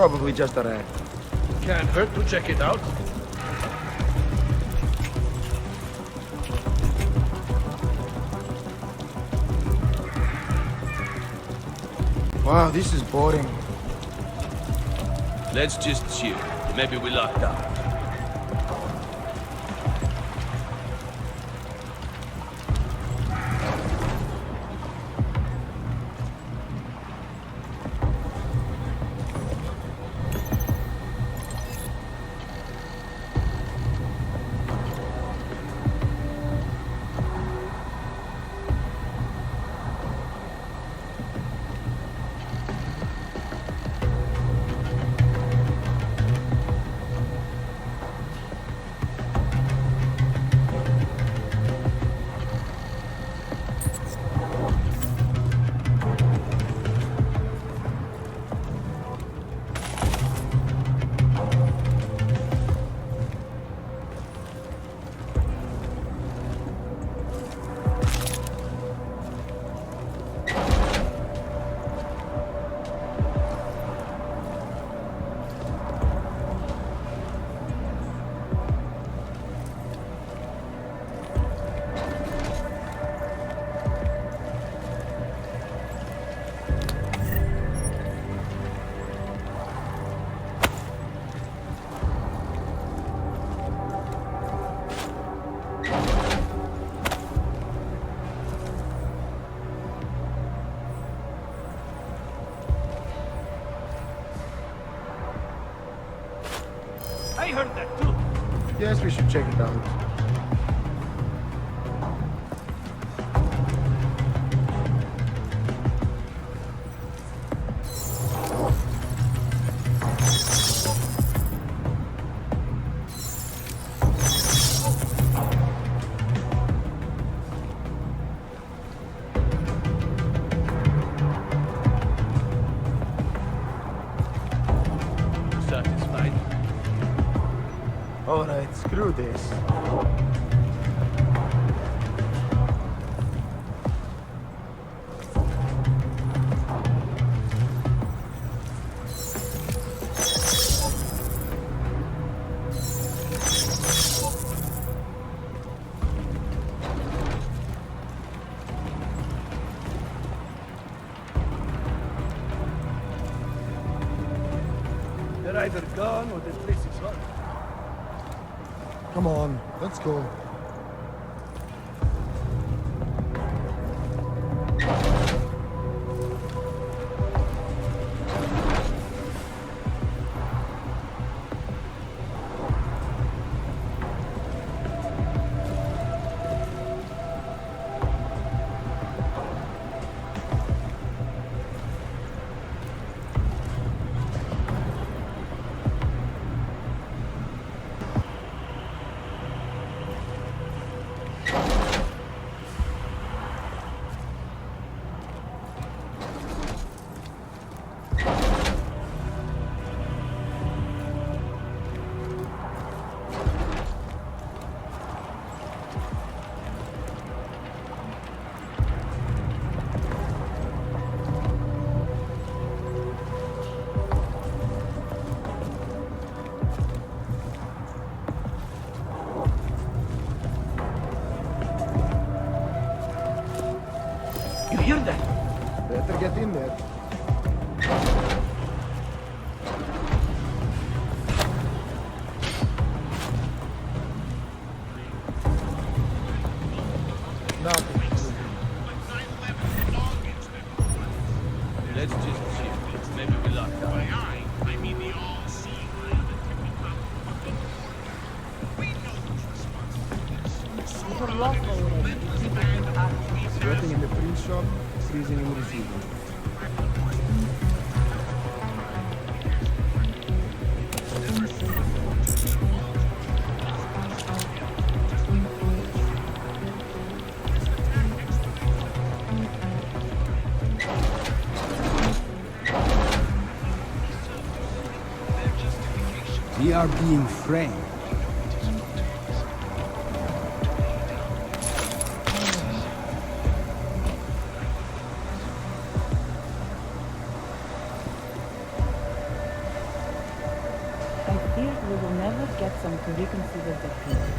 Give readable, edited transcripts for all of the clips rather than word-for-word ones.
probably just a rat. Can't hurt to check it out. Wow, this is boring. Let's just chill. Maybe we lucked out. I heard that too. Yes, we should check it out. Satisfied? Alright, screw this. They're either gone or the place is hot. Come on, let's go. You hear that? Better get in there. Nothing. Let's just chill. Maybe we lucked out. I mean the all-seeing eye on the tippy top of the board. We know who's responsible for this. Sweating in the print shop, freezing in receiving. We are being framed. I fear we will never get some to reconsider the treaty.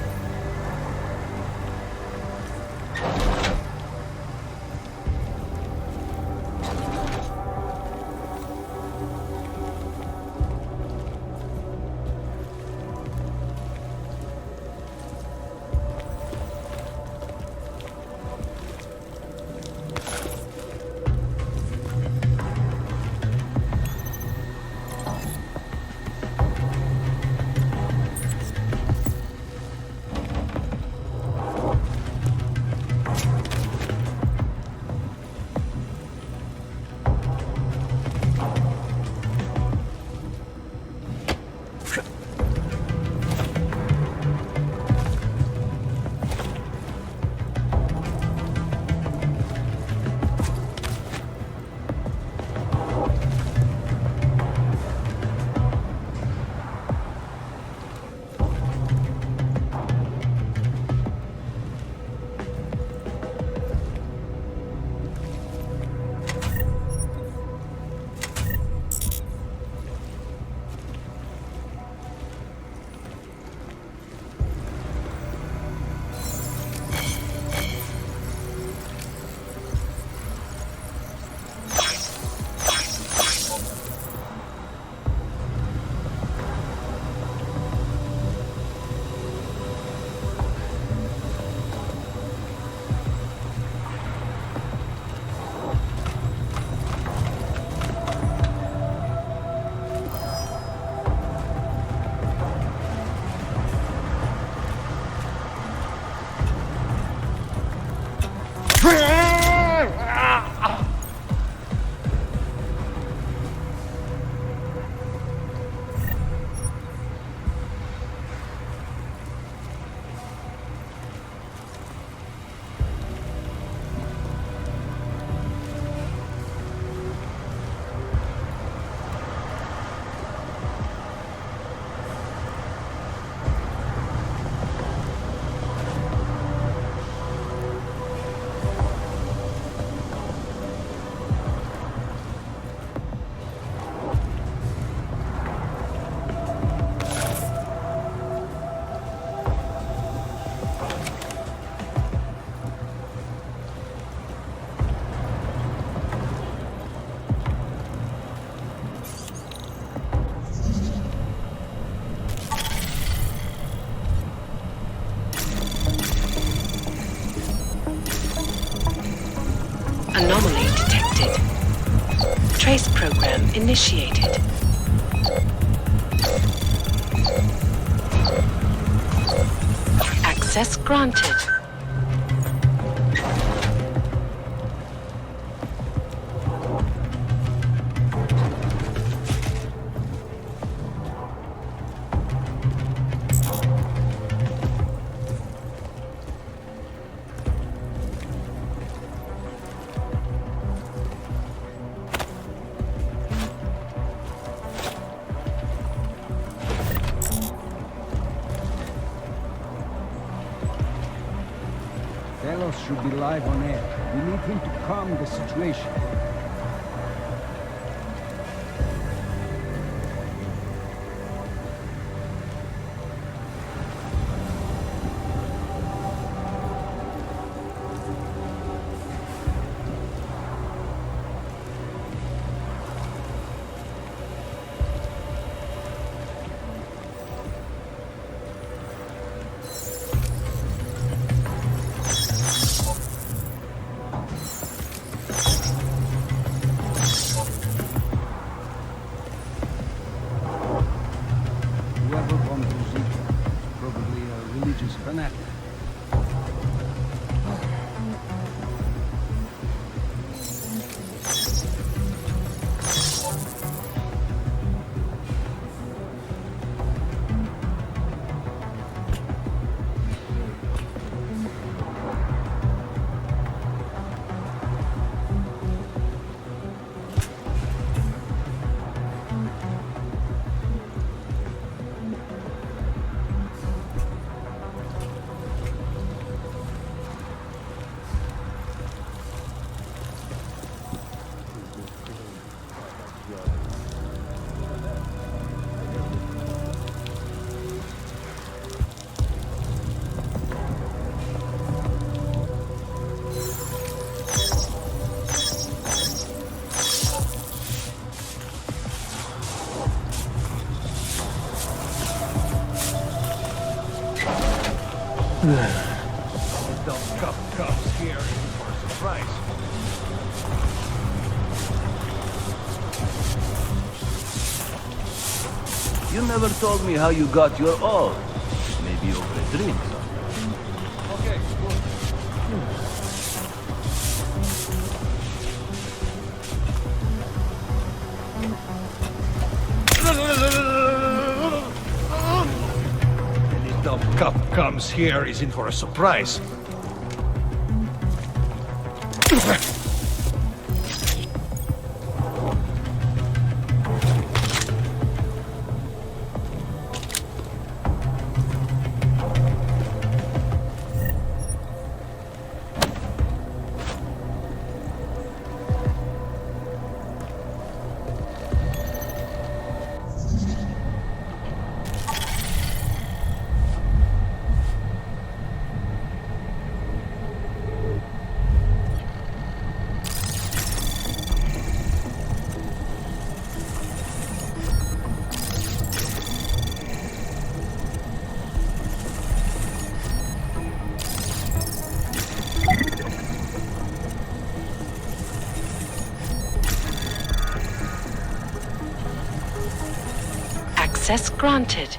Anomaly detected. Trace program initiated. Access granted. Deus should be live on air. We need him to calm the situation. Fanatic. The cup comes here for a surprise. You never told me how you got your all. Maybe over a drink. Okay, good. Any dumb cup comes here is in for a surprise. Access granted.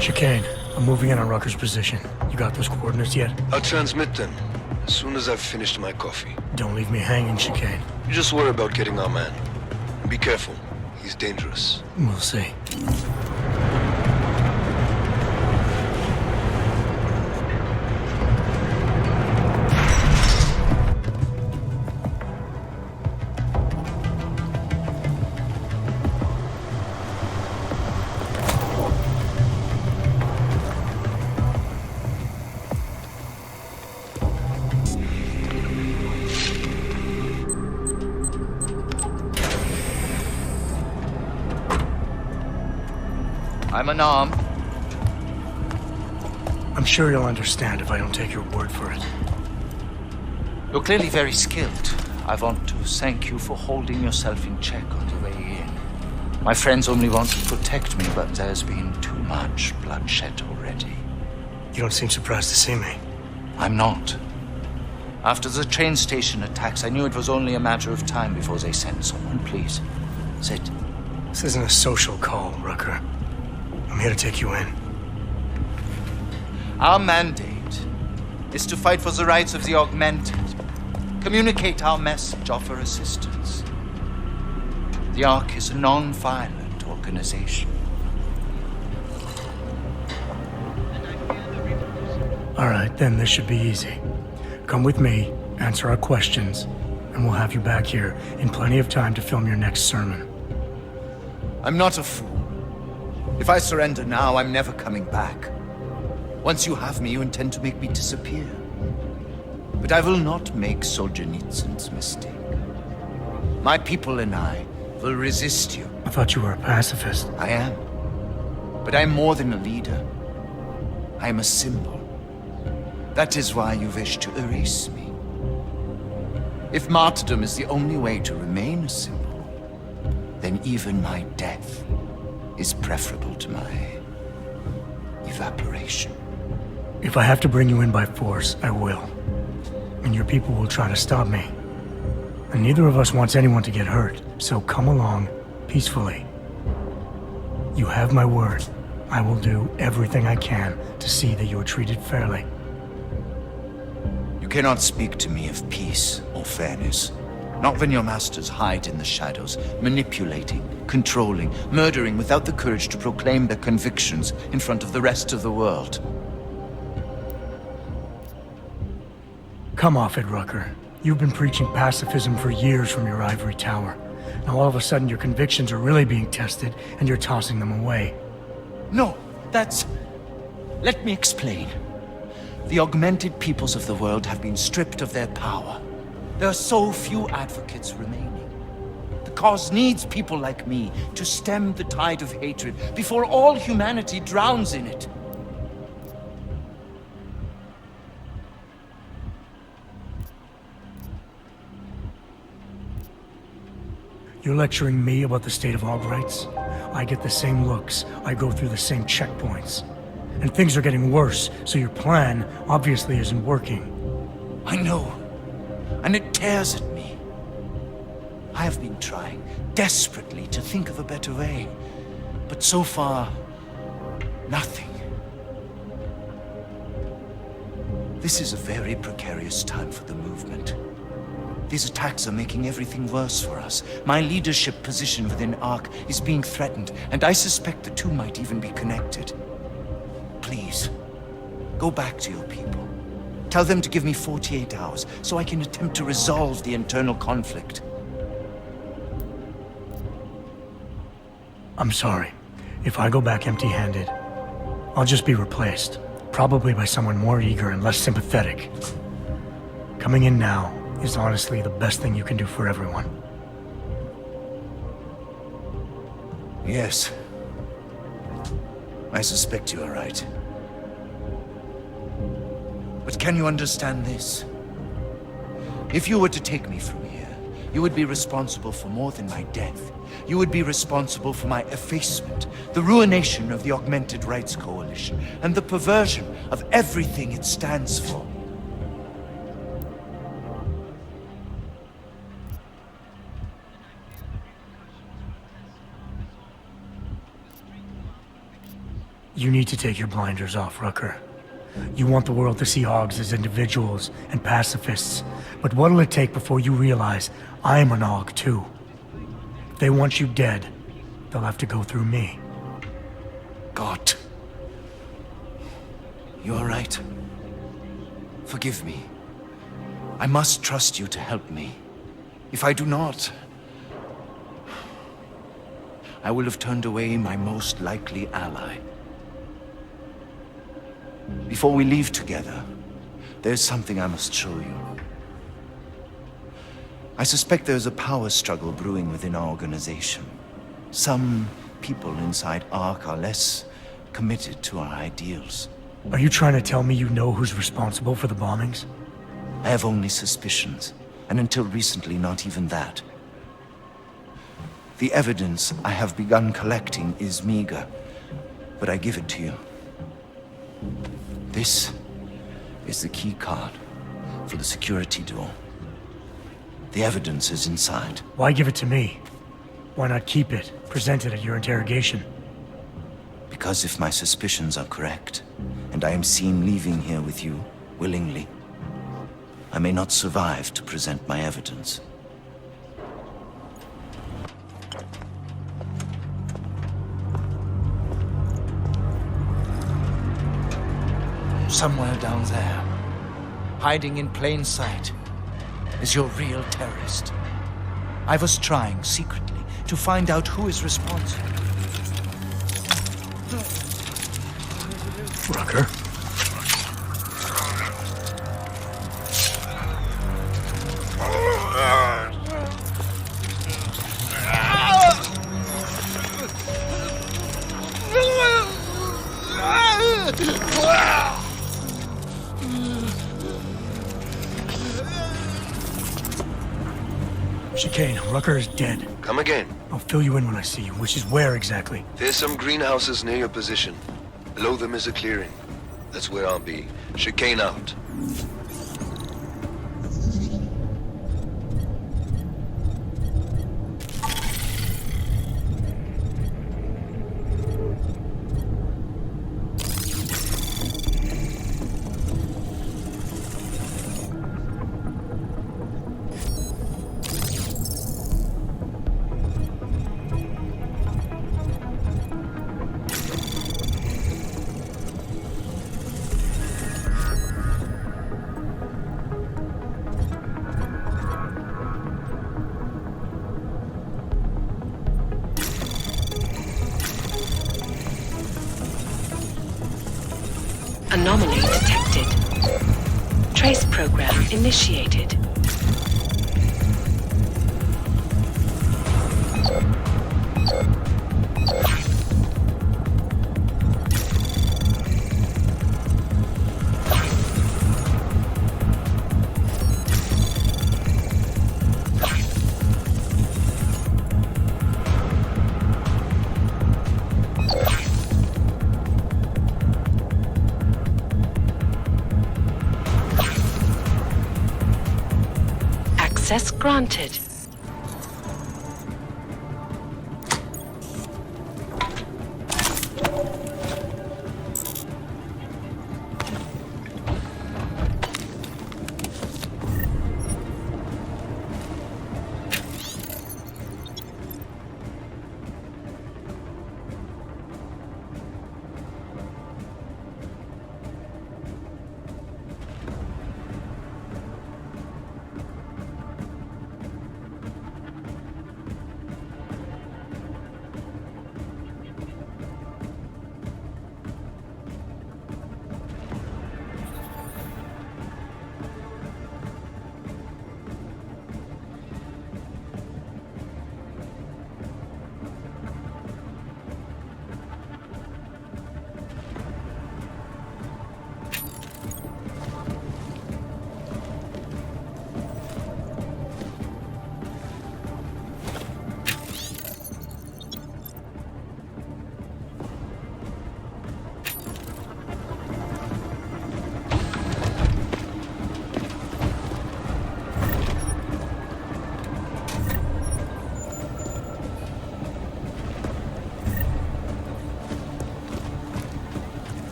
Chicane, I'm moving in on Rucker's position. You got those coordinates yet? I'll transmit them as soon as I've finished my coffee. Don't leave me hanging, Chicane. You just worry about getting our man. And be careful. He's dangerous. We'll see. I'm unarmed. I'm sure you'll understand if I don't take your word for it. You're clearly very skilled. I want to thank you for holding yourself in check on the way in. My friends only want to protect me, but there's been too much bloodshed already. You don't seem surprised to see me. I'm not. After the train station attacks, I knew it was only a matter of time before they sent someone. Please, sit. This isn't a social call, Rucker. I'm here to take you in. Our mandate is to fight for the rights of the augmented. Communicate our message, offer assistance. The Ark is a non-violent organization. All right, then this should be easy. Come with me, answer our questions, and we'll have you back here in plenty of time to film your next sermon. I'm not a fool. If I surrender now, I'm never coming back. Once you have me, you intend to make me disappear. But I will not make Solzhenitsyn's mistake. My people and I will resist you. I thought you were a pacifist. I am. But I'm more than a leader. I am a symbol. That is why you wish to erase me. If martyrdom is the only way to remain a symbol, then even my death is preferable to my evaporation. If I have to bring you in by force, I will. And your people will try to stop me. And neither of us wants anyone to get hurt, so come along peacefully. You have my word. I will do everything I can to see that you are treated fairly. You cannot speak to me of peace or fairness. Not when your masters hide in the shadows, manipulating, controlling, murdering without the courage to proclaim their convictions in front of the rest of the world. Come off it, Rucker. You've been preaching pacifism for years from your ivory tower. Now all of a sudden your convictions are really being tested and you're tossing them away. No, that's... Let me explain. The augmented peoples of the world have been stripped of their power. There are so few advocates remaining. The cause needs people like me to stem the tide of hatred before all humanity drowns in it. You're lecturing me about the state of hog rights? I get the same looks, I go through the same checkpoints. And things are getting worse, so your plan obviously isn't working. I know, and it tears at me. I have been trying desperately to think of a better way, but so far, nothing. This is a very precarious time for the movement. These attacks are making everything worse for us. My leadership position within Ark is being threatened, and I suspect the two might even be connected. Please, go back to your people. Tell them to give me 48 hours, so I can attempt to resolve the internal conflict. I'm sorry. If I go back empty-handed, I'll just be replaced. Probably by someone more eager and less sympathetic. Coming in now is honestly the best thing you can do for everyone. Yes. I suspect you are right. But can you understand this? If you were to take me from here, you would be responsible for more than my death. You would be responsible for my effacement, the ruination of the Augmented Rights Coalition, and the perversion of everything it stands for. You need to take your blinders off, Rucker. You want the world to see hogs as individuals and pacifists, but what'll it take before you realize I'm an hog too? If they want you dead, they'll have to go through me. God. You are right. Forgive me. I must trust you to help me. If I do not, I will have turned away my most likely ally. Before we leave together, there's something I must show you. I suspect there's a power struggle brewing within our organization. Some people inside Ark are less committed to our ideals. Are you trying to tell me you know who's responsible for the bombings? I have only suspicions, and until recently, not even that. The evidence I have begun collecting is meager, but I give it to you. This is the key card for the security door. The evidence is inside. Why give it to me? Why not keep it, present it at your interrogation? Because if my suspicions are correct, and I am seen leaving here with you willingly, I may not survive to present my evidence. Somewhere down there, hiding in plain sight, is your real terrorist. I was trying secretly to find out who is responsible. Rucker? Chicane, Rucker is dead. Come again. I'll fill you in when I see you, which is where exactly? There's some greenhouses near your position. Below them is a clearing. That's where I'll be. Chicane out. Anomaly detected. Trace program initiated. Access granted.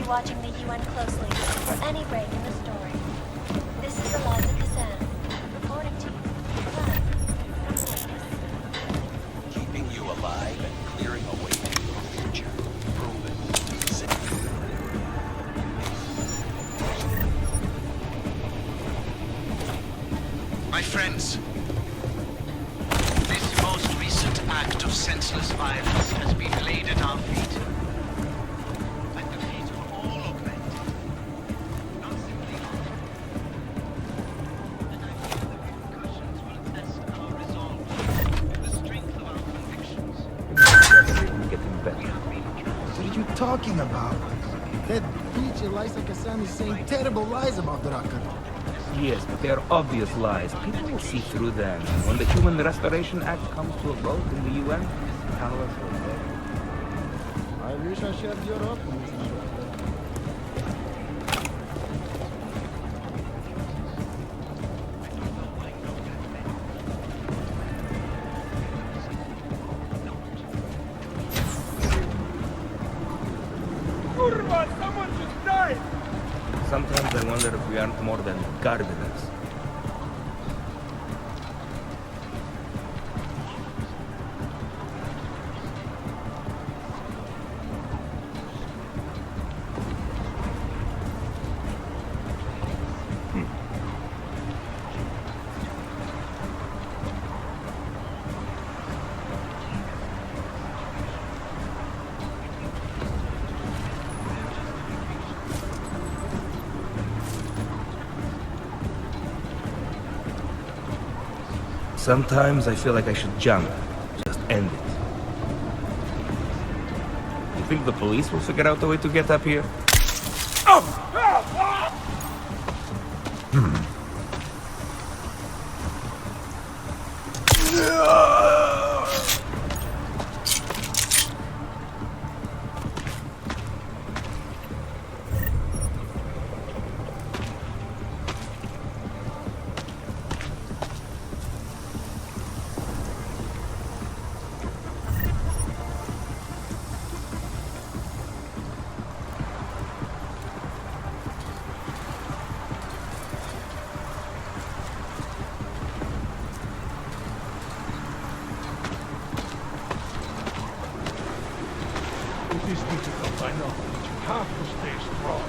watching the UN closely for any break in the story. This is Eliza Kazan, reporting to you. Keeping you alive and clearing a way to your future. Proven. My friends, this most recent act of senseless violence has been laid at our feet. At the feet of all of men. Not simply and I feel the repercussions will test our resolve, the strength of our convictions. Getting better. What are you talking about? That bitch Eliza Kazan is saying terrible lies about Rucker. Yes, but they are obvious lies. People will see through them. When the Human Restoration Act comes to a vote in the UN, power will go. I wish I shared your optimism. Someone just died! Sometimes I wonder if we aren't more than gardeners. Sometimes I feel like I should jump. Just end it. You think the police will figure out a way to get up here? It is difficult, I know, but you have to stay strong.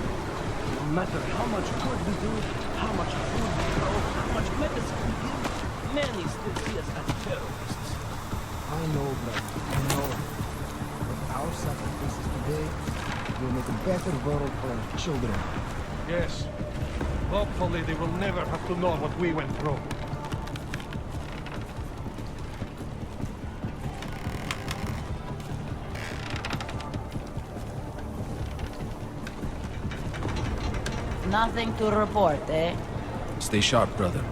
No matter how much good we do, how much food we grow, how much medicine we give, many still see us as terrorists. I know, brother. I know. But our sacrifices today will make a better world for our children. Yes. Hopefully they will never have to know what we went through. Nothing to report, eh? Stay sharp, brother.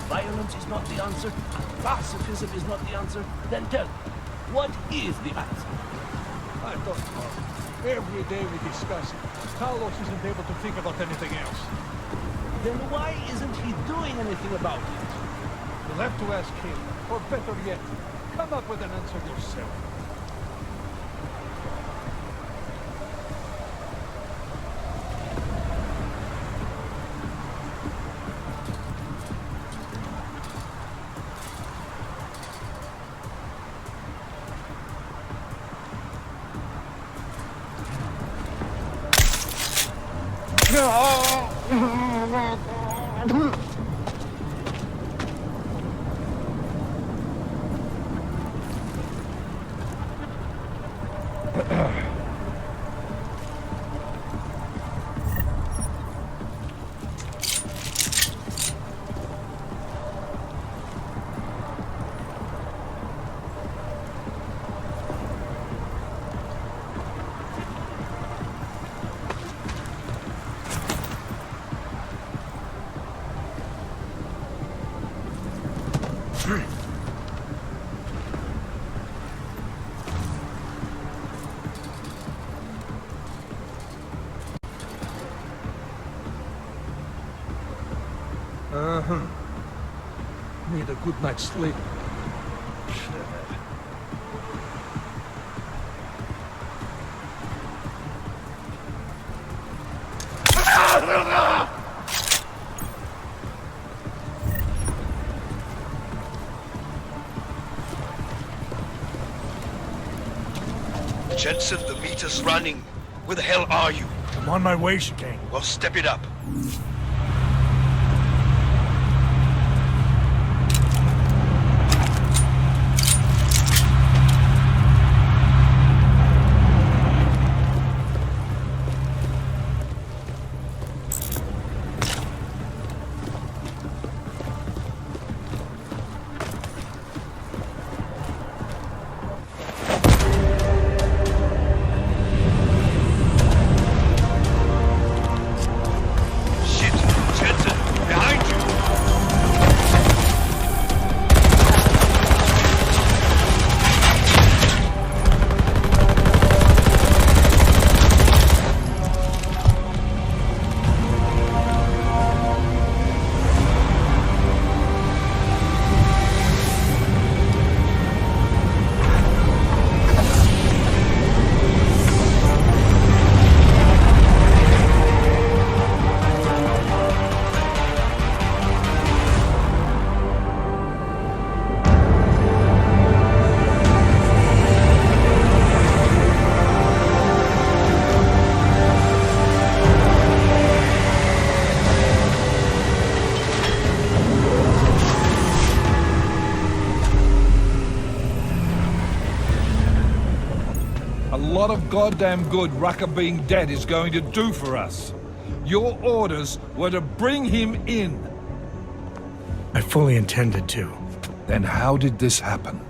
Violence is not the answer, pacifism is not the answer, then tell me, what is the answer? I don't know. Every day we discuss it. Carlos isn't able to think about anything else. Then why isn't he doing anything about it? You'll have to ask him, or better yet, come up with an answer yourself. Need a good night's sleep. Jensen, the meter's running. Where the hell are you? I'm on my way, Chicane. Well, step it up. Lot of goddamn good Rucker being dead is going to do for us. Your orders were to bring him in. I fully intended to. Then how did this happen?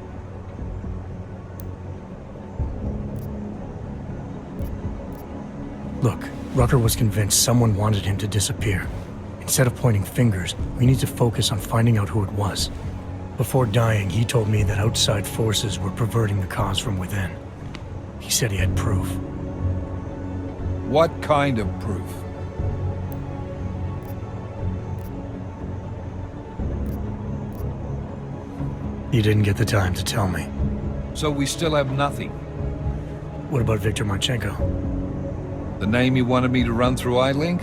Look, Rucker was convinced someone wanted him to disappear. Instead of pointing fingers, we need to focus on finding out who it was. Before dying, he told me that outside forces were perverting the cause from within. He said he had proof. What kind of proof? You didn't get the time to tell me. So we still have nothing. What about Viktor Marchenko? The name you wanted me to run through iLink?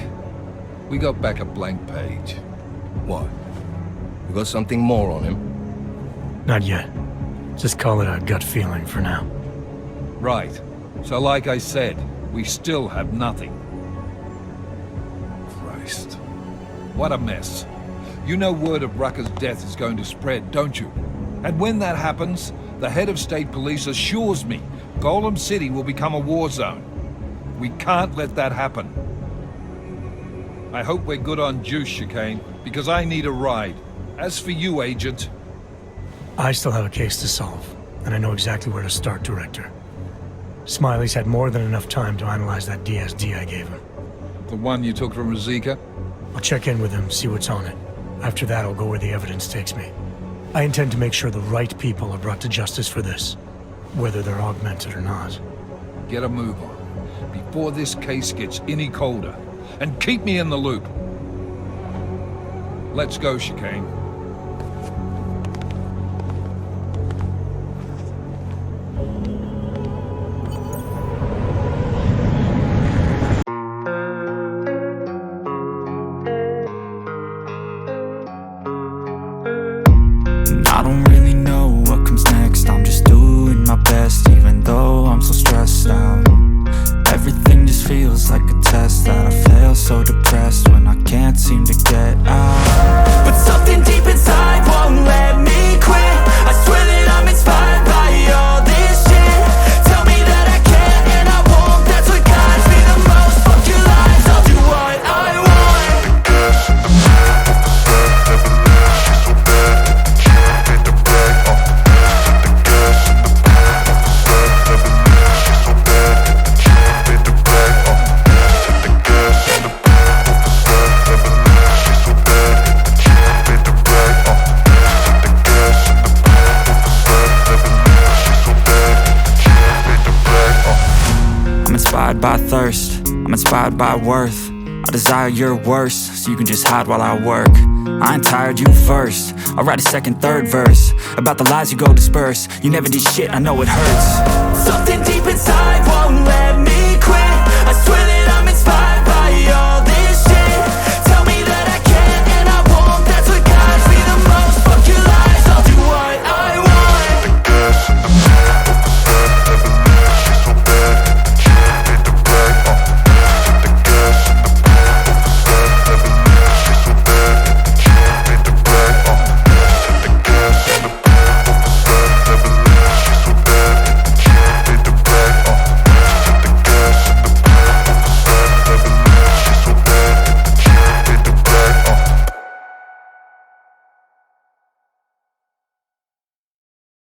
We got back a blank page. What? You got something more on him? Not yet. Just call it a gut feeling for now. Right. So like I said, we still have nothing. Christ. What a mess. You know word of Rucker's death is going to spread, don't you? And when that happens, the head of state police assures me Golem City will become a war zone. We can't let that happen. I hope we're good on juice, Chicane, because I need a ride. As for you, Agent... I still have a case to solve, and I know exactly where to start, Director. Smiley's had more than enough time to analyze that DSD I gave him. The one you took from Razika? I'll check in with him, see what's on it. After that, I'll go where the evidence takes me. I intend to make sure the right people are brought to justice for this, whether they're augmented or not. Get a move on. before this case gets any colder. And keep me in the loop. Let's go, Chicane. I don't really know what comes next. I'm just doing my best, even though I'm so stressed out. Everything just feels like a test that I fail, so depressed when I can't seem to get out. But something deep inside won't let me quit. I swear that I'm inspired by all this shit. Tell me that I can and I won't. That's what guides me the most. Fuck your lies, I'll do what I want. By thirst, I'm inspired by worth. I desire your worst, so you can just hide while I work. I ain't tired, you first. I'll write a second, third verse about the lies you go disperse. You never did shit, I know it hurts. Something deep inside